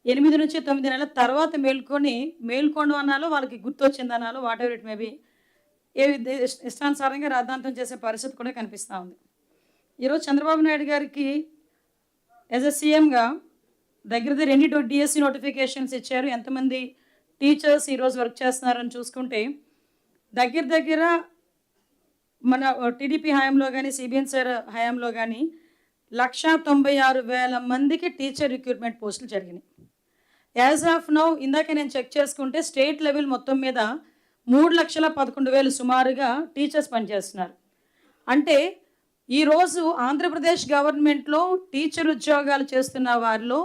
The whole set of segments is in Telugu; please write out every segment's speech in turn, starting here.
8 నుంచి 9 నెలల తర్వాత మేల్కొండు అనాలో, వాళ్ళకి గుర్తొచ్చిందనాలో, whatever it may be, ఇష్టానుసారంగా రాద్ధాంతం చేసే పరిస్థితి కూడా కనిపిస్తూ ఉంది. ఈరోజు చంద్రబాబు నాయుడు గారికి యాజ్ ఎ సీఎంగా దగ్గర ఎన్ని డిఎస్సి నోటిఫికేషన్స్ ఇచ్చారు, ఎంతమంది టీచర్స్ ఈరోజు వర్క్ చేస్తున్నారని చూసుకుంటే దగ్గర మన టీడీపీ హయాంలో కానీ సిబిఎన్ సార్ హయాంలో కానీ 196,000 మందికి టీచర్ రిక్రూట్మెంట్ పోస్టులు జరిగినాయి. యాజ్ ఆఫ్ నౌ ఇందాక నేను చెక్ చేసుకుంటే స్టేట్ లెవెల్ మొత్తం మీద 3,11,000 సుమారుగా టీచర్స్ పనిచేస్తున్నారు. అంటే ఈరోజు ఆంధ్రప్రదేశ్ గవర్నమెంట్లో టీచర్ ఉద్యోగాలు చేస్తున్న వారిలో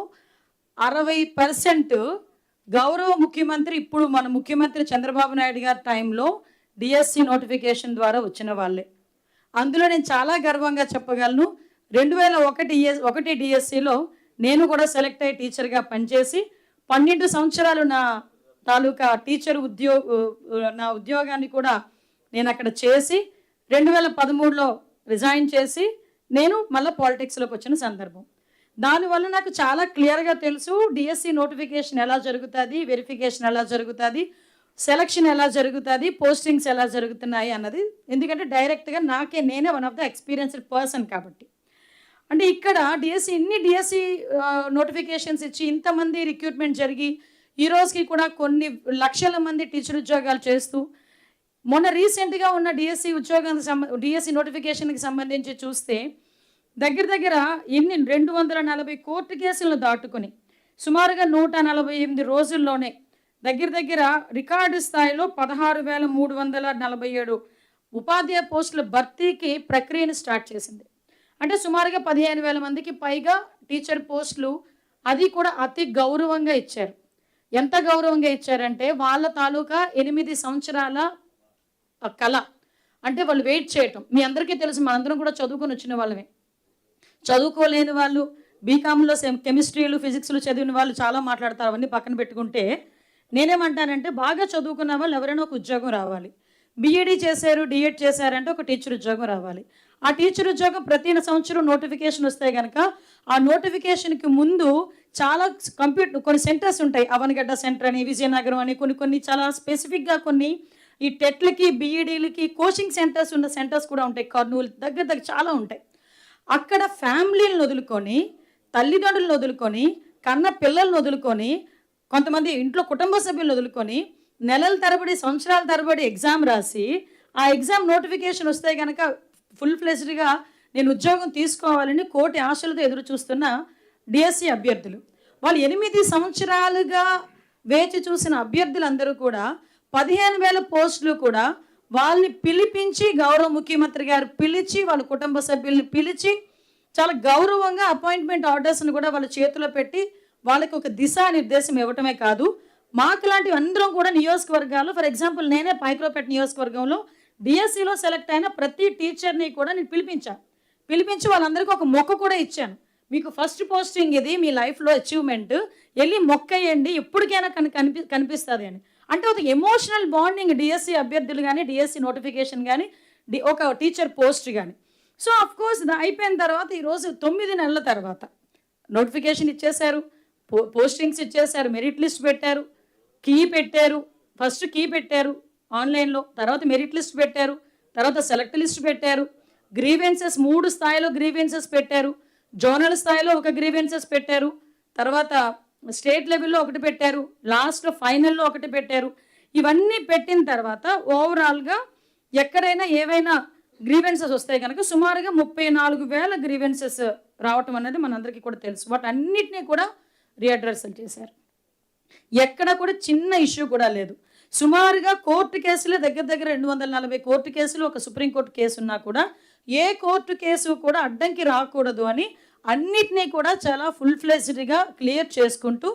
60% గౌరవ ముఖ్యమంత్రి, ఇప్పుడు మన ముఖ్యమంత్రి చంద్రబాబు నాయుడు గారి టైంలో డిఎస్సి నోటిఫికేషన్ ద్వారా వచ్చిన వాళ్ళే. అందులో నేను చాలా గర్వంగా చెప్పగలను, 2001 డిఎస్సిలో నేను కూడా సెలెక్ట్ అయ్యి టీచర్గా పనిచేసి 12 సంవత్సరాలు నా తాలూకా టీచర్ నా ఉద్యోగాన్ని కూడా నేను అక్కడ చేసి 2013లో రిజైన్ చేసి నేను మళ్ళీ పాలిటిక్స్లోకి వచ్చిన సందర్భం. దానివల్ల నాకు చాలా క్లియర్గా తెలుసు డిఎస్సి నోటిఫికేషన్ ఎలా జరుగుతుంది, వెరిఫికేషన్ ఎలా జరుగుతుంది, సెలక్షన్ ఎలా జరుగుతుంది, పోస్టింగ్స్ ఎలా జరుగుతున్నాయి అన్నది. ఎందుకంటే డైరెక్ట్గా నేనే one of the experienced person కాబట్టి. అంటే ఇక్కడ ఇన్ని డిఎస్సి నోటిఫికేషన్స్ ఇచ్చి ఇంతమంది రిక్రూట్మెంట్ జరిగి ఈ రోజుకి కూడా కొన్ని లక్షల మంది టీచర్ ఉద్యోగాలు చేస్తూ, మొన్న రీసెంట్గా ఉన్న డిఎస్సి నోటిఫికేషన్కి సంబంధించి చూస్తే దగ్గర 240 కోర్టు కేసులను దాటుకొని సుమారుగా 148 రోజుల్లోనే దగ్గర రికార్డు స్థాయిలో 16,347 ఉపాధ్యాయ పోస్టుల భర్తీకి ప్రక్రియను స్టార్ట్ చేసింది. అంటే సుమారుగా 15,000 మందికి పైగా టీచర్ పోస్టులు, అది కూడా అతి గౌరవంగా ఇచ్చారు. ఎంత గౌరవంగా ఇచ్చారంటే వాళ్ళ తాలూకా 8 సంవత్సరాల కళ, అంటే వాళ్ళు వెయిట్ చేయటం. మీ అందరికీ తెలుసు, మనందరం కూడా చదువుకొని వచ్చిన వాళ్ళమే. చదువుకోలేని వాళ్ళు, బీకామ్లో కెమిస్ట్రీలు ఫిజిక్స్లు చదివిన వాళ్ళు చాలా మాట్లాడతారు. అవన్నీ పక్కన పెట్టుకుంటే నేనేమంటానంటే బాగా చదువుకున్న వాళ్ళు ఎవరైనా ఒక ఉద్యోగం రావాలి. బీఈడీ చేశారు, డిఎడ్ చేశారంటే ఒక టీచర్ ఉద్యోగం రావాలి. ఆ టీచర్ ఉద్యోగం ప్రతి సంవత్సరం నోటిఫికేషన్ వస్తే కనుక ఆ నోటిఫికేషన్కి ముందు చాలా కొన్ని సెంటర్స్ ఉంటాయి. అవనగడ్డ సెంటర్ అని, విజయనగరం అని, కొన్ని చాలా స్పెసిఫిక్గా కొన్ని ఈ టెట్లకి బీఈడీలకి కోచింగ్ సెంటర్స్ ఉన్న సెంటర్స్ కూడా ఉంటాయి. కర్నూలు దగ్గర చాలా ఉంటాయి. అక్కడ ఫ్యామిలీలను వదులుకొని, తల్లిదండ్రులను వదులుకొని, కన్న పిల్లలను వదులుకొని, కొంతమంది ఇంట్లో కుటుంబ సభ్యులను వదులుకొని నెలల తరబడి సంవత్సరాల తరబడి ఎగ్జామ్ రాసి ఆ ఎగ్జామ్ నోటిఫికేషన్ వస్తే కనుక ఫుల్ ఫ్లెజ్డ్గా నేను ఉద్యోగం తీసుకోవాలని కోటి ఆశలతో ఎదురు చూస్తున్న డిఎస్సి అభ్యర్థులు, వాళ్ళు 8 సంవత్సరాలుగా వేచి చూసిన అభ్యర్థులందరూ కూడా 15,000 పోస్టులు కూడా వాళ్ళని పిలిపించి, గౌరవ ముఖ్యమంత్రి గారు పిలిచి, వాళ్ళ కుటుంబ సభ్యుల్ని పిలిచి చాలా గౌరవంగా అపాయింట్మెంట్ ఆర్డర్స్ని కూడా వాళ్ళ చేతిలో పెట్టి వాళ్ళకి ఒక దిశానిర్దేశం ఇవ్వటమే కాదు, మాకు లాంటివి అందరం కూడా నియోజకవర్గాలు, ఫర్ ఎగ్జాంపుల్ నేనే పైకరావుపేట నియోజకవర్గంలో డిఎస్సిలో సెలెక్ట్ అయిన ప్రతి టీచర్ని కూడా నేను పిలిపించి వాళ్ళందరికీ ఒక మొక్క కూడా ఇచ్చాను. మీకు ఫస్ట్ పోస్టింగ్ ఇది, మీ లైఫ్లో అచీవ్మెంట్, వెళ్ళి మొక్క వేయండి, ఎప్పటికైనా కనిపిస్తుంది అని. అంటే ఒక ఎమోషనల్ బాండింగ్ డిఎస్సి అభ్యర్థులు కానీ, డిఎస్సి నోటిఫికేషన్ కానీ, ఒక టీచర్ పోస్ట్ కానీ. సో అఫ్కోర్స్ అయిపోయిన తర్వాత ఈరోజు 9 నెలల తర్వాత నోటిఫికేషన్ ఇచ్చేశారు, పోస్టింగ్స్ ఇచ్చేశారు, మెరిట్ లిస్ట్ పెట్టారు, ఫస్ట్ కీ పెట్టారు ఆన్లైన్లో, తర్వాత మెరిట్ లిస్ట్ పెట్టారు, తర్వాత సెలెక్ట్ లిస్ట్ పెట్టారు, గ్రీవెన్సెస్ 3 స్థాయిలో గ్రీవెన్సెస్ పెట్టారు, జోనల్ స్థాయిలో ఒక గ్రీవెన్సెస్ పెట్టారు, తర్వాత స్టేట్ లెవెల్లో ఒకటి పెట్టారు, లాస్ట్లో ఫైనల్లో ఒకటి పెట్టారు. ఇవన్నీ పెట్టిన తర్వాత ఓవరాల్గా ఎక్కడైనా ఏవైనా గ్రీవెన్సెస్ వస్తాయి కనుక సుమారుగా 34,000 గ్రీవెన్సెస్ రావటం అనేది మనందరికీ కూడా తెలుసు. వాటన్నిటినీ కూడా రీఅడ్రసల్ చేశారు. ఎక్కడ కూడా చిన్న ఇష్యూ కూడా లేదు. సుమారుగా కోర్టు కేసులే దగ్గర 240 కోర్టు కేసులు, ఒక సుప్రీంకోర్టు కేసు ఉన్నా కూడా ఏ కోర్టు కేసు కూడా అడ్డంకి రాకూడదు అని అన్నిటినీ కూడా చాలా ఫుల్ ఫ్లెజ్డ్గా క్లియర్ చేసుకుంటూ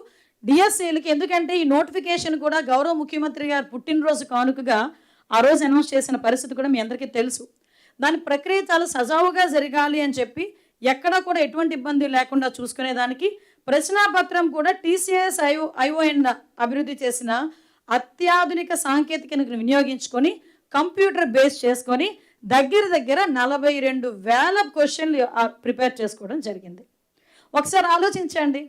డిఎస్సీలకి, ఎందుకంటే ఈ నోటిఫికేషన్ కూడా గౌరవ ముఖ్యమంత్రి గారు పుట్టినరోజు కానుకగా ఆ రోజు అనౌన్స్ చేసిన పరిస్థితి కూడా మీ అందరికీ తెలుసు. దాని ప్రక్రియ చాలా సజావుగా జరగాలి అని చెప్పి ఎక్కడా కూడా ఎటువంటి ఇబ్బంది లేకుండా చూసుకునేదానికి ప్రశ్నాపత్రం కూడా టీసీఎస్ ఐఓఎన్ అభివృద్ధి చేసిన అత్యాధునిక సాంకేతికతను వినియోగించుకొని కంప్యూటర్ బేస్ చేసుకొని దగ్గర 42,000 క్వశ్చన్లు ప్రిపేర్ చేసుకోవడం జరిగింది. ఒకసారి ఆలోచించండి,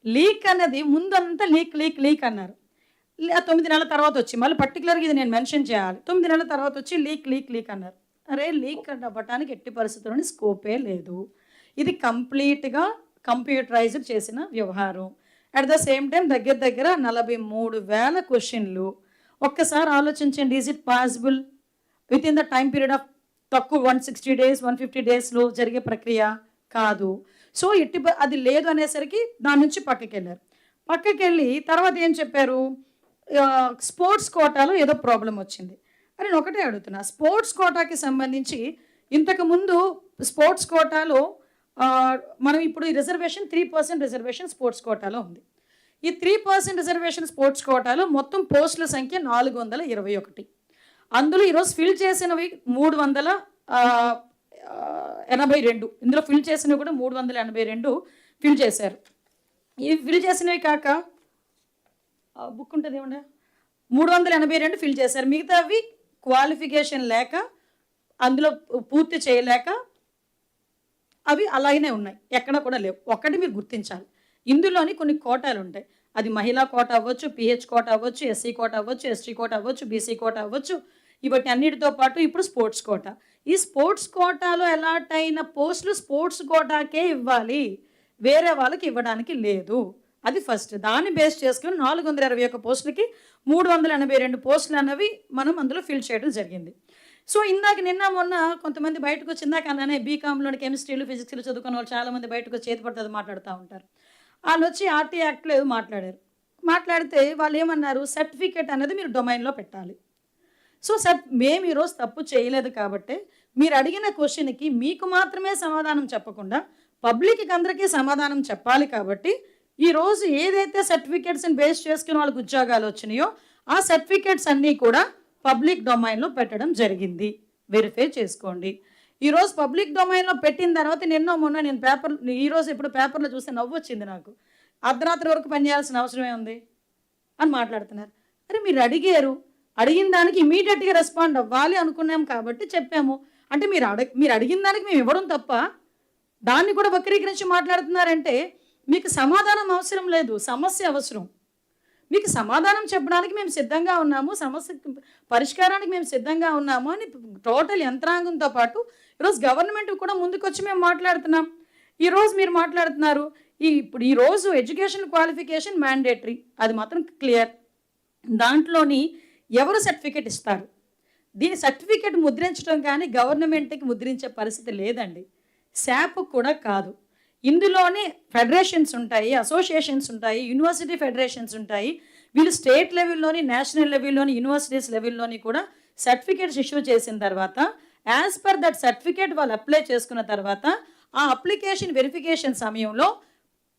లీక్ అన్నది ముందంతా లీక్ లీక్ లీక్ అన్నారు. 9 నెలల తర్వాత వచ్చి మళ్ళీ పర్టికులర్గా ఇది నేను మెన్షన్ చేయాలి. 9 నెలల తర్వాత వచ్చి లీక్ లీక్ లీక్ అన్నారు. అరే లీక్ అవ్వటానికి ఎట్టి పరిస్థితుల్లోని స్కోపే లేదు. ఇది కంప్లీట్గా కంప్యూటరైజ్డ్ చేసిన వ్యవహారం. అట్ ద సేమ్ టైం దగ్గర దగ్గర 43,000 క్వశ్చన్లు. ఒక్కసారి ఆలోచించండి, is it possible with in the time period of తక్కువ 160 days 150 daysలో జరిగే ప్రక్రియ కాదు. సో అది లేదు అనేసరికి దాని నుంచి పక్కకెళ్ళి తర్వాత ఏం చెప్పారు, స్పోర్ట్స్ కోటాలో ఏదో ప్రాబ్లం వచ్చింది. అని నేను ఒకటే అడుగుతున్నా, స్పోర్ట్స్ కోటాకి సంబంధించి ఇంతకుముందు స్పోర్ట్స్ కోటాలో మనం ఇప్పుడు ఈ రిజర్వేషన్ 3% రిజర్వేషన్ స్పోర్ట్స్ కోటాలో ఉంది. ఈ 3% రిజర్వేషన్ స్పోర్ట్స్ కోటాలో మొత్తం పోస్టుల సంఖ్య 421. అందులో ఈరోజు ఫిల్ చేసినవి 382. ఇందులో ఫిల్ చేసినవి కూడా 382 ఫిల్ చేశారు. ఇవి ఫిల్ చేసినవి కాక బుక్ ఉంటుంది ఏమన్నా 382 ఫిల్ చేశారు. మిగతావి క్వాలిఫికేషన్ లేక అందులో పూర్తి చేయలేక అవి అలాగనే ఉన్నాయి, ఎక్కడ కూడా లేవు. ఒక్కటి మీరు గుర్తించాలి, ఇందులోని కొన్ని కోటాలు ఉంటాయి. అది మహిళా కోట అవ్వచ్చు, పిహెచ్ కోట అవ్వచ్చు, ఎస్సీ కోట అవ్వచ్చు, ఎస్టీ కోట అవ్వచ్చు, బీసీ కోట అవ్వచ్చు. ఇవన్నీ అన్నిటితో పాటు ఇప్పుడు స్పోర్ట్స్ కోట. ఈ స్పోర్ట్స్ కోటాలో అలాట్ అయిన పోస్టులు స్పోర్ట్స్ కోటాకే ఇవ్వాలి, వేరే వాళ్ళకి ఇవ్వడానికి లేదు. అది ఫస్ట్. దాన్ని బేస్ చేసుకుని 421 పోస్టులకి 382 పోస్టులు అన్నవి మనం అందులో ఫిల్ చేయడం జరిగింది. సో ఇందాక నిన్న మొన్న కొంతమంది బయటకు వచ్చి, ఇందాక అన్నానే బీకామ్లోని కెమిస్ట్రీలు ఫిజిక్స్లు చదువుకున్న వాళ్ళు చాలామంది బయటకు వచ్చి చేతి పడుతుంది మాట్లాడుతూ ఉంటారు. వాళ్ళు వచ్చి ఆర్టీ యాక్ట్లో ఏదో మాట్లాడితే వాళ్ళు ఏమన్నారు, సర్టిఫికేట్ అనేది మీరు డొమైన్లో పెట్టాలి. సో మేము ఈరోజు తప్పు చేయలేదు కాబట్టి మీరు అడిగిన క్వశ్చన్కి మీకు మాత్రమే సమాధానం చెప్పకుండా పబ్లిక్కి అందరికీ సమాధానం చెప్పాలి. కాబట్టి ఈరోజు ఏదైతే సర్టిఫికేట్స్ని బేస్ చేసుకుని వాళ్ళకి ఉద్యోగాలు వచ్చినాయో ఆ సర్టిఫికేట్స్ అన్నీ కూడా పబ్లిక్ డొమైన్లో పెట్టడం జరిగింది. వెరిఫై చేసుకోండి. ఈరోజు పబ్లిక్ డొమైన్లో పెట్టిన తర్వాత మొన్న నేను ఈరోజు ఇప్పుడు పేపర్లో చూస్తే నవ్వు వచ్చింది నాకు. అర్ధరాత్రి వరకు పనిచేయాల్సిన అవసరమే ఉంది అని మాట్లాడుతున్నారు. అరే మీరు అడిగిన దానికి ఇమీడియట్గా రెస్పాండ్ అవ్వాలి అనుకున్నాం కాబట్టి చెప్పాము. అంటే మీరు అడిగిన దానికి మేము ఇవ్వడం తప్ప దాన్ని కూడా వక్రీకరించి మాట్లాడుతున్నారంటే మీకు సమాధానం అవసరం లేదు, సమస్య అవసరం. మీకు సమాధానం చెప్పడానికి మేము సిద్ధంగా ఉన్నాము, సమస్య పరిష్కారానికి మేము సిద్ధంగా ఉన్నాము అని టోటల్ యంత్రాంగంతో పాటు ఈరోజు గవర్నమెంట్ కూడా ముందుకొచ్చి మేము మాట్లాడుతున్నాం. ఈరోజు మీరు మాట్లాడుతున్నారు ఇప్పుడు ఈరోజు ఎడ్యుకేషన్ క్వాలిఫికేషన్ మ్యాండేటరీ, అది మాత్రం క్లియర్. దాంట్లోని ఎవరు సర్టిఫికేట్ ఇస్తారు, దీని సర్టిఫికేట్ ముద్రించడం కానీ గవర్నమెంట్కి ముద్రించే పరిస్థితి లేదండి, శాప్ కూడా కాదు. ఇందులోనే ఫెడరేషన్స్ ఉంటాయి, అసోసియేషన్స్ ఉంటాయి, యూనివర్సిటీ ఫెడరేషన్స్ ఉంటాయి. వీళ్ళు స్టేట్ లెవెల్లోని, నేషనల్ లెవెల్లోని, యూనివర్సిటీస్ లెవెల్లోని కూడా సర్టిఫికేట్స్ ఇష్యూ చేసిన తర్వాత యాజ్ పర్ దట్ సర్టిఫికేట్ వాళ్ళు అప్లై చేసుకున్న తర్వాత ఆ అప్లికేషన్ వెరిఫికేషన్ సమయంలో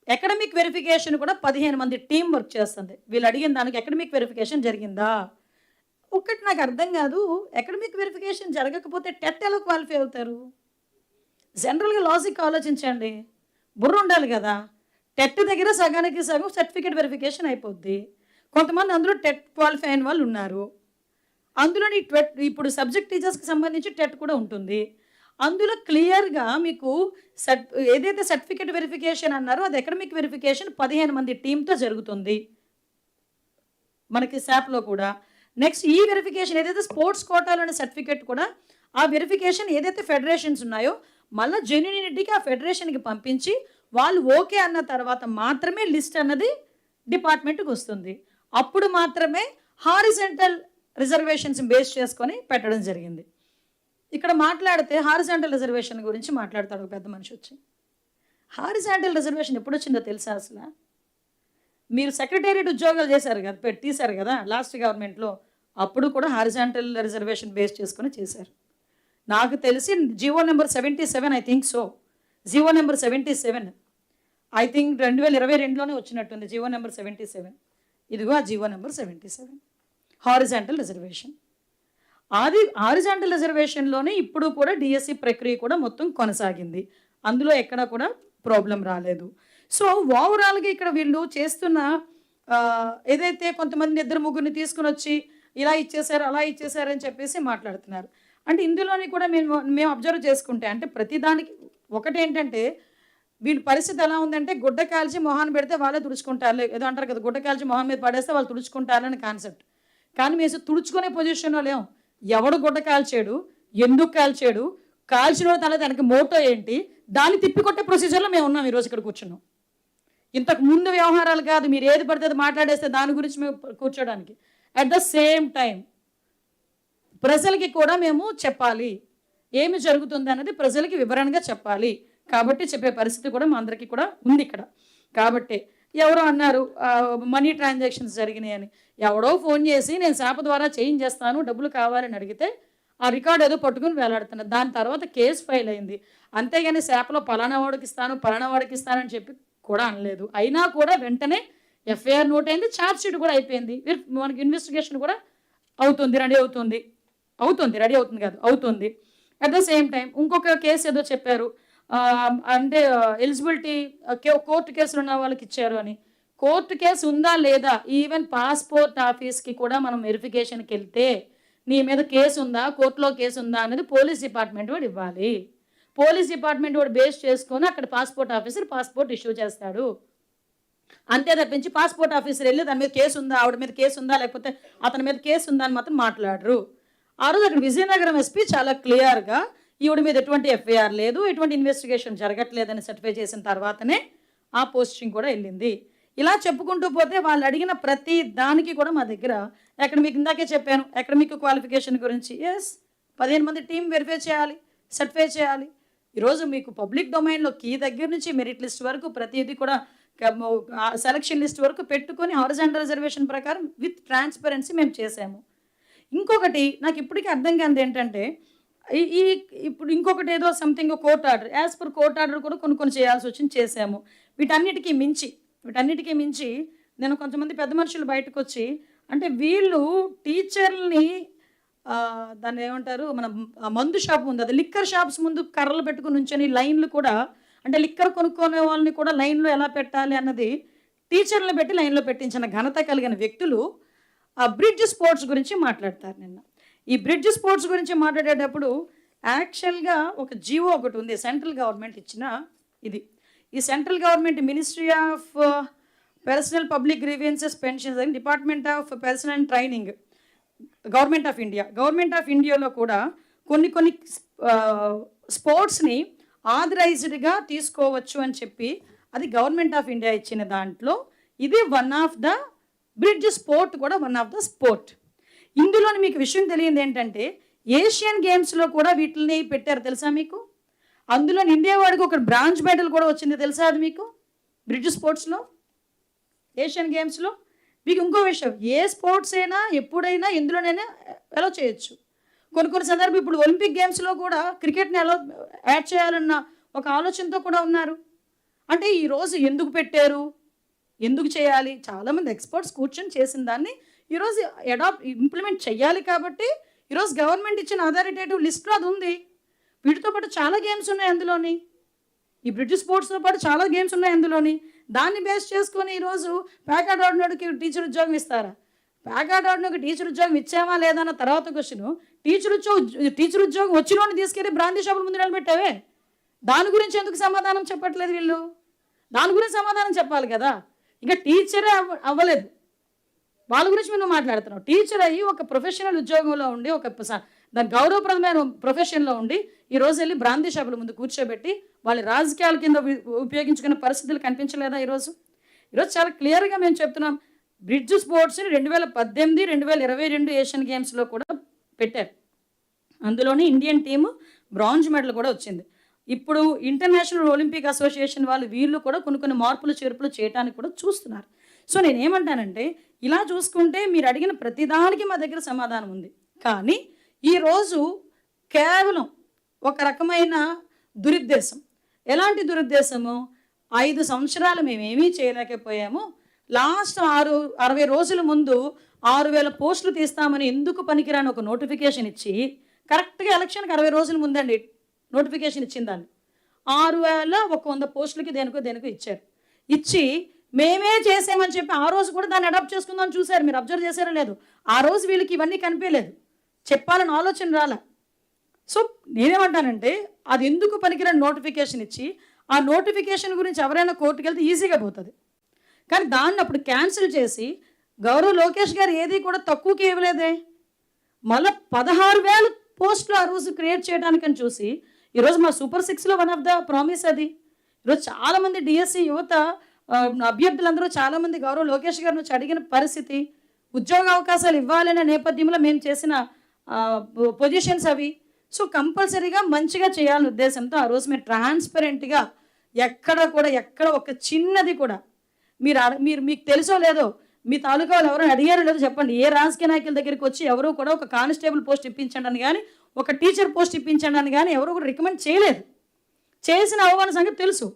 అకాడమిక్ వెరిఫికేషన్ కూడా 15 మంది టీం వర్క్ చేస్తుంది. వీళ్ళు అడిగిన దానికి అకాడమిక్ వెరిఫికేషన్ జరిగిందా ఒక్కటి నాకు అర్థం కాదు. అకాడమిక్ వెరిఫికేషన్ జరగకపోతే టెట్ ఎలా క్వాలిఫై అవుతారు? జనరల్గా లాజిక్ ఆలోచించండి, బుర్ర ఉండాలి కదా. టెట్ దగ్గర సగానికి సగం సర్టిఫికేట్ వెరిఫికేషన్ అయిపోద్ది. కొంతమంది అందులో టెట్ క్వాలిఫై అయిన వాళ్ళు ఉన్నారు. అందులోని ఇప్పుడు సబ్జెక్ట్ టీచర్స్కి సంబంధించి టెట్ కూడా ఉంటుంది. అందులో క్లియర్గా మీకు ఏదైతే సర్టిఫికేట్ వెరిఫికేషన్ అన్నారో అది అకాడమిక్ వెరిఫికేషన్ 15 మంది టీంతో జరుగుతుంది మనకి శాప్లో కూడా. నెక్స్ట్ ఈ వెరిఫికేషన్ ఏదైతే స్పోర్ట్స్ కోటాలోని సర్టిఫికేట్ కూడా ఆ వెరిఫికేషన్ ఏదైతే ఫెడరేషన్స్ ఉన్నాయో మళ్ళీ జెన్యూనిటీకి ఆ ఫెడరేషన్కి పంపించి వాళ్ళు ఓకే అన్న తర్వాత మాత్రమే లిస్ట్ అన్నది డిపార్ట్మెంట్కి వస్తుంది. అప్పుడు మాత్రమే హారిజంటల్ రిజర్వేషన్స్ బేస్ చేసుకొని పెట్టడం జరిగింది. ఇక్కడ మాట్లాడితే హారిజంటల్ రిజర్వేషన్ గురించి మాట్లాడతాడు ఒక పెద్ద మనిషి వచ్చి. హారిజంటల్ రిజర్వేషన్ ఎప్పుడు వచ్చిందో తెలుసా? అసలు మీరు సెక్రటేరియట్ ఉద్యోగాలు చేశారు కదా, తీశారు కదా లాస్ట్ గవర్నమెంట్లో, అప్పుడు కూడా హారిజంటల్ రిజర్వేషన్ బేస్ చేసుకొని చేశారు. నాకు తెలిసి GO number 77 I think so, GO number 77 I think 2022లోనే వచ్చినట్టుంది జీవో నెంబర్ 77. ఇదిగో ఆ జీవో నెంబర్ 77 హారిజంటల్ రిజర్వేషన్. అది హారిజంటల్ రిజర్వేషన్లోనే ఇప్పుడు కూడా డిఎస్సి ప్రక్రియ కూడా మొత్తం కొనసాగింది. అందులో ఎక్కడ కూడా ప్రాబ్లం రాలేదు. సో ఓవరాల్గా ఇక్కడ వీళ్ళు చేస్తున్న ఏదైతే కొంతమంది 2-3 తీసుకుని వచ్చి ఇలా ఇచ్చేసారు అలా ఇచ్చేసారు అని చెప్పేసి మాట్లాడుతున్నారు. అంటే ఇందులోని కూడా మేము అబ్జర్వ్ చేసుకుంటే అంటే ప్రతిదానికి ఒకటేంటంటే వీళ్ళ పరిస్థితి ఎలా ఉందంటే గుడ్డ కాల్చి మొహాన్ని పెడితే వాళ్ళే తుడుచుకుంటారు, ఏదో అంటారు కదా, గుడ్డ కాల్చి మొహం మీద పడేస్తే వాళ్ళు తుడుచుకుంటారని కాన్సెప్ట్. కానీ మేము తుడుచుకునే పొజిషన్లో లేవు. ఎవడు గుడ్డ కాల్చాడు, ఎందుకు కాల్చాడు, కాల్చిన తల దానికి మోటో ఏంటి, దాన్ని తిప్పికొట్టే ప్రొసీజర్లో మేము ఉన్నాం ఈరోజు ఇక్కడ కూర్చున్నాం. ఇంతకు ముందు వ్యవహారాలు కాదు, మీరు ఏది పడితే అది మాట్లాడేస్తే దాని గురించి మేము కూర్చోడానికి. అట్ ద సేమ్ టైం ప్రజలకి కూడా మేము చెప్పాలి, ఏమి జరుగుతుంది అన్నది ప్రజలకి వివరణగా చెప్పాలి. కాబట్టి చెప్పే పరిస్థితి కూడా మా అందరికీ కూడా ఉంది ఇక్కడ. కాబట్టి ఎవరో అన్నారు మనీ ట్రాన్సాక్షన్స్ జరిగినాయి అని. ఎవడో ఫోన్ చేసి నేను శాప ద్వారా చేంజ్ చేస్తాను, డబ్బులు కావాలని అడిగితే ఆ రికార్డు ఏదో పట్టుకుని వేలాడుతున్నారు. దాని తర్వాత కేసు ఫైల్ అయింది. అంతేగాని శాపలో పలానా వాడికి ఇస్తానని చెప్పి కూడా అనలేదు. అయినా కూడా వెంటనే ఎఫ్ఐఆర్ నోట్ అయింది, ఛార్జ్ షీట్ కూడా అయిపోయింది. మనకి ఇన్వెస్టిగేషన్ కూడా రెడీ అవుతుంది కాదు, అవుతుంది. అట్ ద సేమ్ టైం ఇంకొక కేసు ఏదో చెప్పారు, అంటే ఎలిజిబిలిటీ కోర్టు కేసులు ఉన్న వాళ్ళకి ఇచ్చారు అని. కోర్టు కేసు ఉందా లేదా, ఈవెన్ పాస్పోర్ట్ ఆఫీస్కి కూడా మనం వెరిఫికేషన్కి వెళ్తే నీ మీద కేసు ఉందా, కోర్టులో కేసు ఉందా అనేది పోలీస్ డిపార్ట్మెంట్ వాడు ఇవ్వాలి. పోలీస్ డిపార్ట్మెంట్ వాడు బేస్ చేసుకొని అక్కడ పాస్పోర్ట్ ఆఫీసర్ పాస్పోర్ట్ ఇష్యూ చేస్తాడు. అంతే తప్పించి పాస్పోర్ట్ ఆఫీసర్ వెళ్ళి దాని మీద కేసు ఉందా, ఆవిడ మీద కేసు ఉందా, లేకపోతే అతని మీద కేసు ఉందా అని మాత్రం మాట్లాడరు. ఆ రోజు అక్కడ విజయనగరం ఎస్పీ చాలా క్లియర్గా ఈవిడ మీద ఎటువంటి ఎఫ్ఐఆర్ లేదు, ఎటువంటి ఇన్వెస్టిగేషన్ జరగట్లేదని సర్టిఫై చేసిన తర్వాతనే ఆ పోస్టింగ్ కూడా వెళ్ళింది. ఇలా చెప్పుకుంటూ పోతే వాళ్ళు అడిగిన ప్రతి దానికి కూడా మా దగ్గర మీకు ఇందాకే చెప్పాను అకాడమిక్ క్వాలిఫికేషన్ గురించి. 15 మంది టీం వెరిఫై చేయాలి, సర్టిఫై చేయాలి. ఈరోజు మీకు పబ్లిక్ డొమైన్లో కీ దగ్గర నుంచి మెరిట్ లిస్ట్ వరకు ప్రతిదీ కూడా సెలక్షన్ లిస్ట్ వరకు పెట్టుకొని హారిజాంటల్ రిజర్వేషన్ ప్రకారం విత్ ట్రాన్స్పరెన్సీ మేము చేసాము. ఇంకొకటి నాకు ఇప్పటికీ అర్థం కానిది ఏంటంటే ఇప్పుడు ఇంకొకటి ఏదో something court order, as per court order కూడా కొన్ని చేయాల్సి వచ్చింది, చేసాము. వీటన్నిటికీ మించి నేను కొంతమంది పెద్ద మనుషులు బయటకు వచ్చి అంటే వీళ్ళు టీచర్ని దాన్ని ఏమంటారు, మన మందు షాప్ ఉంది, అది లిక్కర్ షాప్స్ ముందు కర్రలు పెట్టుకుని ఉంచని లైన్లు కూడా, అంటే లిక్కర్ కొనుక్కునే వాళ్ళని కూడా లైన్లో ఎలా పెట్టాలి అన్నది టీచర్లను పెట్టి లైన్లో పెట్టించిన ఘనత కలిగిన వ్యక్తులు ఆ బ్రిడ్జ్ స్పోర్ట్స్ గురించి మాట్లాడతారు. నిన్న ఈ బ్రిడ్జ్ స్పోర్ట్స్ గురించి మాట్లాడేటప్పుడు యాక్చువల్గా ఒక జీవో ఒకటి ఉంది, సెంట్రల్ గవర్నమెంట్ ఇచ్చిన ఇది. ఈ central government ministry of personal public grievances pensions and department of personal and training, government of ఇండియాలో కూడా కొన్ని స్పోర్ట్స్ని ఆథరైజ్డ్గా తీసుకోవచ్చు అని చెప్పి అది గవర్నమెంట్ ఆఫ్ ఇండియా ఇచ్చిన దాంట్లో ఇది one of the bridge sport కూడా వన్ ఆఫ్ ద స్పోర్ట్. ఇందులోని మీకు విషయం తెలియదు ఏంటంటే ఏషియన్ గేమ్స్లో కూడా వీటిని పెట్టారు తెలుసా మీకు. అందులో ఇండియా వాడికి ఒక బ్రాంజ్ మెడల్ కూడా వచ్చింది తెలుసా అది మీకు, బ్రిడ్జ్ స్పోర్ట్స్లో ఏషియన్ గేమ్స్లో. మీకు ఇంకో విషయం, ఏ స్పోర్ట్స్ అయినా ఎప్పుడైనా ఎందులోనైనా అలో చేయొచ్చు. కొన్ని సందర్భం ఇప్పుడు ఒలింపిక్ గేమ్స్లో కూడా క్రికెట్ని ఎలా యాడ్ చేయాలన్న ఒక ఆలోచనతో కూడా ఉన్నారు. అంటే ఈరోజు ఎందుకు పెట్టారు, ఎందుకు చేయాలి, చాలామంది ఎక్స్పర్ట్స్ కూర్చొని చేసిన దాన్ని ఈరోజు ఇంప్లిమెంట్ చేయాలి. కాబట్టి ఈరోజు గవర్నమెంట్ ఇచ్చిన అథారిటేటివ్ లిస్ట్లో అది ఉంది. వీటితో పాటు చాలా గేమ్స్ ఉన్నాయి అందులోని, ఈ బ్రిడ్జ్ స్పోర్ట్స్తో పాటు చాలా గేమ్స్ ఉన్నాయి అందులోని. దాన్ని బేస్ చేసుకొని ఈరోజు ప్యాకార్డ్ ఆడినోడికి టీచర్ ఉద్యోగం ఇస్తారా, ప్యాకార్డ్ ఆడినోడికి టీచర్ ఉద్యోగం ఇచ్చామా లేదా అన్న తర్వాత క్వశ్చన్, టీచర్ ఉద్యోగం వచ్చినోడిని తీసుకెళ్ళి బ్రాందీ షాపుల ముందు నిలబెట్టావే, దాని గురించి ఎందుకు సమాధానం చెప్పట్లేదు వీళ్ళు, దాని గురించి సమాధానం చెప్పాలి కదా. ఇంకా టీచరే అవ్వలేదు, వాళ్ళ గురించి మేము మాట్లాడుతున్నాం. టీచర్ అయ్యి ఒక ప్రొఫెషనల్ ఉద్యోగంలో ఉండి ఒక దాని గౌరవప్రదమైన ప్రొఫెషన్లో ఉండి ఈరోజు వెళ్ళి బ్రాందీ షాపుల ముందు కూర్చోబెట్టి వాళ్ళ రాజకీయాల కింద ఉపయోగించుకునే పరిస్థితులు కనిపించలేదా ఈరోజు చాలా క్లియర్గా మేము చెప్తున్నాం. బ్రిడ్జ్ స్పోర్ట్స్ని 2018, 2022 ఏషియన్ గేమ్స్లో కూడా పెట్టారు. అందులోనే ఇండియన్ టీము బ్రాంజ్ మెడల్ కూడా వచ్చింది. ఇప్పుడు ఇంటర్నేషనల్ ఒలింపిక్ అసోసియేషన్ వాళ్ళు వీళ్ళు కూడా కొన్ని మార్పులు చేర్పులు చేయడానికి కూడా చూస్తున్నారు. సో నేనేమంటానంటే ఇలా చూసుకుంటే మీరు అడిగిన ప్రతిదానికి మా దగ్గర సమాధానం ఉంది. కానీ ఈరోజు కేవలం ఒక రకమైన దురుద్దేశం. ఎలాంటి దురుద్దేశము, 5 సంవత్సరాలు మేమేమీ చేయలేకపోయాము, లాస్ట్ 60 రోజుల ముందు 6,000 పోస్టులు తీస్తామని ఎందుకు పనికిరాని ఒక నోటిఫికేషన్ ఇచ్చి కరెక్ట్గా ఎలక్షన్కి 60 రోజుల ముందండి నోటిఫికేషన్ ఇచ్చిందాన్ని 6,100 పోస్టులకి దేనికో ఇచ్చారు. ఇచ్చి మేమే చేసామని చెప్పి ఆ రోజు కూడా దాన్ని అడాప్ట్ చేసుకుందామని చూశారు. మీరు అబ్జర్వ్ చేశారో లేదు, ఆ రోజు వీళ్ళకి ఇవన్నీ కనిపించలేదు, చెప్పాలని ఆలోచన రాలే. సో నేనేమంటానంటే అది ఎందుకు పనికిరాని నోటిఫికేషన్ ఇచ్చి ఆ నోటిఫికేషన్ గురించి ఎవరైనా కోర్టుకు వెళ్తే ఈజీగా పోతుంది. కానీ దాన్ని అప్పుడు క్యాన్సిల్ చేసి గౌరవ్ లోకేష్ గారు ఏది కూడా తక్కువకి ఇవ్వలేదే. మళ్ళీ 16,000 పోస్టులు ఆ రోజు క్రియేట్ చేయడానికని చూసి ఈరోజు మా సూపర్ 6లో వన్ ఆఫ్ ద ప్రామిస్ అది. ఈరోజు చాలామంది డిఎస్సి యువత అభ్యర్థులందరూ చాలామంది గౌరవ్ లోకేష్ గారిని వచ్చి అడిగిన పరిస్థితి. ఉద్యోగ అవకాశాలు ఇవ్వాలనే నేపథ్యంలో మేము చేసిన పొజిషన్స్ అవి. సో కంపల్సరీగా మంచిగా చేయాలనే ఉద్దేశంతో ఆ రోజు మేము ట్రాన్స్పరెంట్గా ఎక్కడ ఒక చిన్నది కూడా మీకు తెలుసో లేదో, మీ తాలూకా వాళ్ళు ఎవరైనా అడిగారో లేదో చెప్పండి. ఏ రాజకీయ నాయకుల దగ్గరికి వచ్చి ఎవరు కూడా ఒక కానిస్టేబుల్ పోస్ట్ ఇప్పించండి అని కానీ, ఒక టీచర్ పోస్ట్ ఇప్పించండి అని కానీ ఎవరు కూడా రికమెండ్ చేయలేదు. చేసిన అవమాన సంగతి తెలుసు.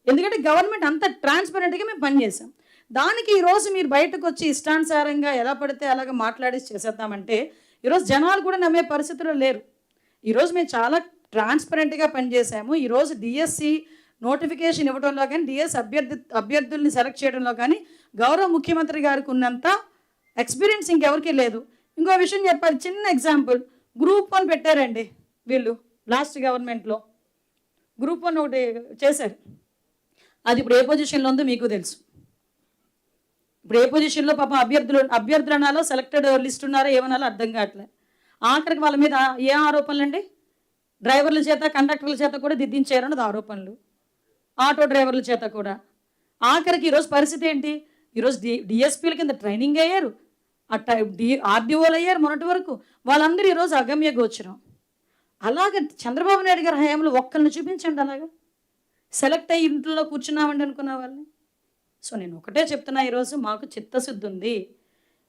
ఎందుకంటే గవర్నమెంట్ అంత ట్రాన్స్పరెంట్గా మేము పనిచేసాం. దానికి ఈరోజు మీరు బయటకు వచ్చి ఇష్టానుసారంగా ఎలా పడితే అలాగ మాట్లాడి చేసేద్దామంటే ఈరోజు జనాలు కూడా నమ్మే పరిస్థితుల్లో లేరు. ఈరోజు మేము చాలా ట్రాన్స్పరెంట్గా పనిచేసాము. ఈరోజు డిఎస్సి నోటిఫికేషన్ ఇవ్వడంలో కానీ, డిఎస్ అభ్యర్థుల్ని సెలెక్ట్ చేయడంలో కానీ గౌరవ ముఖ్యమంత్రి గారికి ఉన్నంత ఎక్స్పీరియన్స్ ఇంకెవరికీ లేదు. ఇంకో విషయం చెప్పాలి, చిన్న ఎగ్జాంపుల్. గ్రూప్ 1 పెట్టారండి వీళ్ళు లాస్ట్ గవర్నమెంట్లో. గ్రూప్ 1 ఒకటి చేశారు. అది ఇప్పుడు ఏ పొజిషన్లో ఉందో మీకు తెలుసు. ఇప్పుడు ఏ పొజిషన్లో పాపం అభ్యర్థులు అనాలో సెలెక్టెడ్ లిస్ట్ ఉన్నారో ఏమనాలో అర్థం కావట్లేదు. ఆఖరికి వాళ్ళ మీద ఏ ఆరోపణలు అండి? డ్రైవర్ల చేత, కండక్టర్ల చేత కూడా దిద్దించారన్నది ఆరోపణలు. ఆటో డ్రైవర్ల చేత కూడా. ఆఖరికి ఈరోజు పరిస్థితి ఏంటి? ఈరోజు డిఎస్పీల కింద ట్రైనింగ్ అయ్యారు, ఆర్డీఓలు అయ్యారు మొన్నటి వరకు. వాళ్ళందరూ ఈరోజు అగమ్య గోచరం. అలాగే చంద్రబాబు నాయుడు గారి హయాంలో ఒక్కరిని చూపించండి అలాగా సెలెక్ట్ అయ్యి ఇంట్లో కూర్చున్నామండి అనుకున్న వాళ్ళని. సో నేను ఒకటే చెప్తున్నా, ఈరోజు మాకు చిత్తశుద్ధి ఉంది.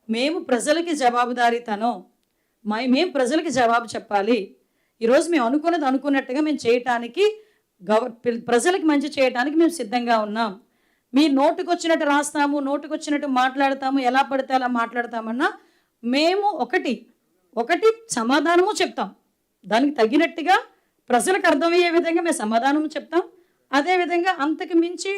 మేము ప్రజలకి జవాబుదారీతనం, మేము ప్రజలకి జవాబు చెప్పాలి. ఈరోజు మేము అనుకున్నది అనుకున్నట్టుగా మేము చేయటానికి, ప్రజలకు మంచి చేయడానికి మేము సిద్ధంగా ఉన్నాం. మీ నోటుకు వచ్చినట్టు రాస్తాము, నోటుకు వచ్చినట్టు మాట్లాడతాము, ఎలా పడితే అలా మాట్లాడతామన్నా మేము ఒకటి సమాధానము చెప్తాం. దానికి తగినట్టుగా ప్రజలకు అర్థమయ్యే విధంగా మేము సమాధానము చెప్తాం. అదేవిధంగా అంతకు మించి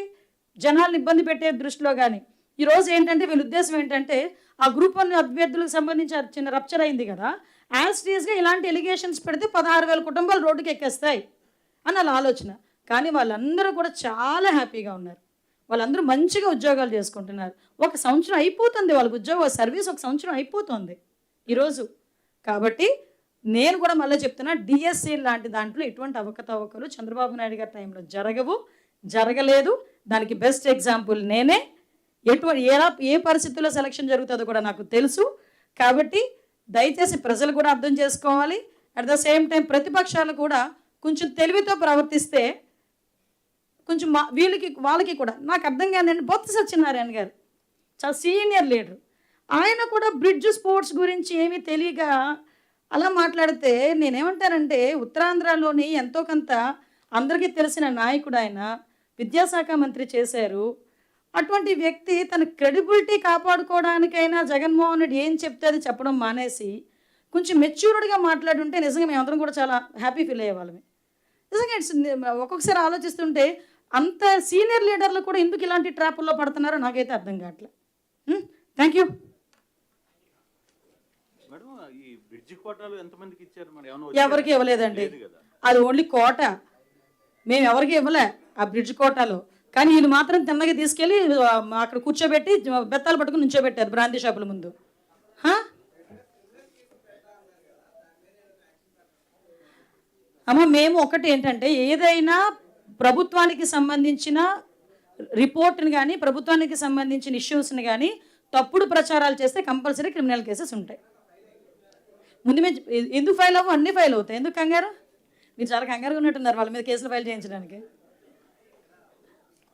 జనాలను ఇబ్బంది పెట్టే దృష్టిలో కానీ ఈరోజు ఏంటంటే వీళ్ళ ఉద్దేశం ఏంటంటే ఆ గ్రూప్ 1 అభ్యర్థులకు సంబంధించి చిన్న రప్చర్ అయింది కదా, యాజ్ టీజ్గా ఇలాంటి ఎలిగేషన్స్ పెడితే 16,000 కుటుంబాలు రోడ్డుకి ఎక్కేస్తాయి అని వాళ్ళ ఆలోచన. కానీ వాళ్ళందరూ కూడా చాలా హ్యాపీగా ఉన్నారు. వాళ్ళందరూ మంచిగా ఉద్యోగాలు చేసుకుంటున్నారు. 1 సంవత్సరం అయిపోతుంది వాళ్ళకి ఉద్యోగ సర్వీస్, 1 సంవత్సరం అయిపోతుంది ఈరోజు. కాబట్టి నేను కూడా మళ్ళీ చెప్తున్నా, డిఎస్సి లాంటి దాంట్లో ఎటువంటి అవకతవకలు చంద్రబాబు నాయుడు గారి టైంలో జరగలేదు. దానికి బెస్ట్ ఎగ్జాంపుల్ నేనే. ఏ పరిస్థితుల్లో సెలక్షన్ జరుగుతుందో కూడా నాకు తెలుసు. కాబట్టి దయచేసి ప్రజలు కూడా అర్థం చేసుకోవాలి. అట్ ద సేమ్ టైం ప్రతిపక్షాలు కూడా కొంచెం తెలివితో ప్రవర్తిస్తే కొంచెం వాళ్ళకి కూడా నాకు అర్థం కాదండి. బొత్స సత్యనారాయణ గారు చాలా సీనియర్ లీడర్, ఆయన కూడా బ్రిడ్జ్ స్పోర్ట్స్ గురించి ఏమీ తెలియక అలా మాట్లాడితే నేనేమంటానంటే, ఉత్తరాంధ్రలోని ఎంతో కొంత అందరికీ తెలిసిన నాయకుడు ఆయన, విద్యాశాఖ మంత్రి చేశారు. అటువంటి వ్యక్తి తన క్రెడిబిలిటీ కాపాడుకోవడానికైనా జగన్మోహన్ రెడ్డి ఏం చెప్తే అది చెప్పడం మానేసి కొంచెం మెచ్యూర్డ్గా మాట్లాడుంటే నిజంగా మేమందరం కూడా చాలా హ్యాపీ ఫీల్ అయ్యేవాళ్ళమే. నిజంగా ఒక్కొక్కసారి ఆలోచిస్తుంటే అంత సీనియర్ లీడర్లు కూడా ఎందుకు ఇలాంటి ట్రాపుల్లో పడుతున్నారో నాకైతే అర్థం కావట్లేదు. Thank you. ఎవరికి ఇవ్వలేదండి, అది ఓన్లీ కోట. మేము ఎవరికి ఇవ్వలే ఆ బ్రిడ్జ్ కోటాలో. కానీ వీళ్ళు మాత్రం తిన్నగా తీసుకెళ్ళి అక్కడ కూర్చోబెట్టి బెత్తాలు పట్టుకుని నుంచోబెట్టారు బ్రాందీ షాపుల ముందు. అమ్మ మేము ఒకటి ఏంటంటే, ఏదైనా ప్రభుత్వానికి సంబంధించిన రిపోర్ట్ని కానీ, ప్రభుత్వానికి సంబంధించిన ఇష్యూస్ని కానీ తప్పుడు ప్రచారాలు చేస్తే కంపల్సరీ క్రిమినల్ కేసెస్ ఉంటాయి. ముందు మేము ఎందుకు ఫైల్ అవ్వ, అన్నీ ఫైల్ అవుతాయి. ఎందుకు కంగారు? మీరు చాలా కంగారుగా ఉన్నట్టున్నారు వాళ్ళ మీద కేసులు ఫైల్ చేయించడానికి.